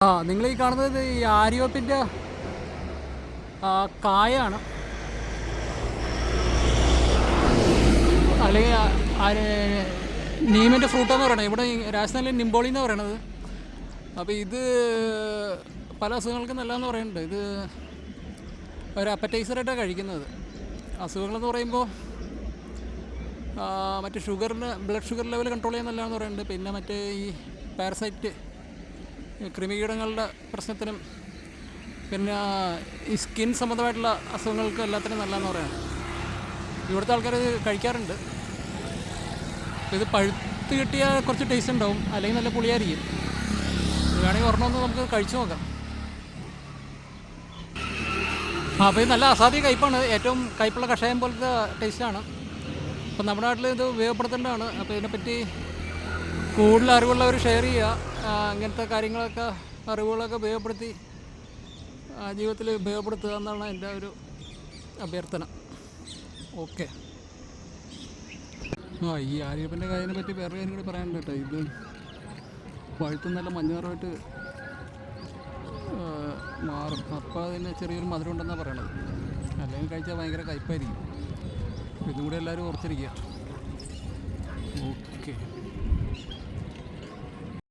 നിങ്ങൾ ഈ കാണുന്നത് ഈ ആര്യവേപ്പിൻ്റെ കായാണ്, അല്ലെങ്കിൽ നീമിൻ്റെ ഫ്രൂട്ടെന്ന് പറയണത്. ഇവിടെ രാജസ്ഥാനിൽ നിംബോളി എന്ന് പറയണത്. അപ്പോൾ ഇത് പല അസുഖങ്ങൾക്കും നല്ലതെന്ന് പറയുന്നുണ്ട്. ഇത് ഒരു അപ്പറ്റൈസറായിട്ടാണ് കഴിക്കുന്നത്. അസുഖങ്ങളെന്ന് പറയുമ്പോൾ മറ്റേ ബ്ലഡ് ഷുഗർ ലെവൽ കൺട്രോൾ ചെയ്യാൻ നല്ലതാണെന്ന് പറയുന്നുണ്ട്. പിന്നെ മറ്റേ ഈ പാരസൈറ്റ് കൃമികീടങ്ങളുടെ പ്രശ്നത്തിനും പിന്നെ ഈ സ്കിൻ സംബന്ധമായിട്ടുള്ള അസുഖങ്ങൾക്ക് എല്ലാത്തിനും നല്ലതെന്ന് പറയുന്നത്. ഇവിടുത്തെ ആൾക്കാർ ഇത് കഴിക്കാറുണ്ട്. ഇത് പഴുത്ത് കിട്ടിയാൽ കുറച്ച് ടേസ്റ്റ് ഉണ്ടാവും, അല്ലെങ്കിൽ നല്ല പുളിയായിരിക്കും. വേണമെങ്കിൽ ഒരെണ്ണമെന്ന് നമുക്ക് കഴിച്ചു നോക്കാം. അപ്പോൾ ഇത് നല്ല അസാധ്യ കയ്പ്പാണ്. ഏറ്റവും കയ്പ്പുള്ള കഷായം പോലത്തെ ടേസ്റ്റാണ്. അപ്പോൾ നമ്മുടെ നാട്ടിൽ ഇത് ഉപയോഗപ്പെടുത്തേണ്ടതാണ്. അപ്പോൾ ഇതിനെപ്പറ്റി കൂടുതൽ അറിവുള്ളവർ ഷെയർ ചെയ്യുക. ഇങ്ങനത്തെ കാര്യങ്ങളൊക്കെ അറിവുകളൊക്കെ ഉപയോഗപ്പെടുത്തി ജീവിതത്തിൽ ഉപയോഗപ്പെടുത്തുക എന്നാണ് എൻ്റെ ഒരു അഭ്യർത്ഥന. ഓക്കെ. ഈ ആര്യവേപ്പിൻ്റെ കാര്യത്തിനെ പറ്റി വേറെ കാര്യം കൂടി പറയാനുണ്ട് കേട്ടോ. ഇത് പഴുത്ത് നല്ല മഞ്ഞാറുമായിട്ട് മാറും. അപ്പോൾ അതിന് ചെറിയൊരു മധുരം ഉണ്ടെന്നാണ് പറയണത്. അല്ലെങ്കിൽ കഴിച്ചാൽ ഭയങ്കര കയ്പ്പായിരിക്കും. ഇതും കൂടി എല്ലാവരും ഓർത്തിരിക്കുക. ഓക്കെ.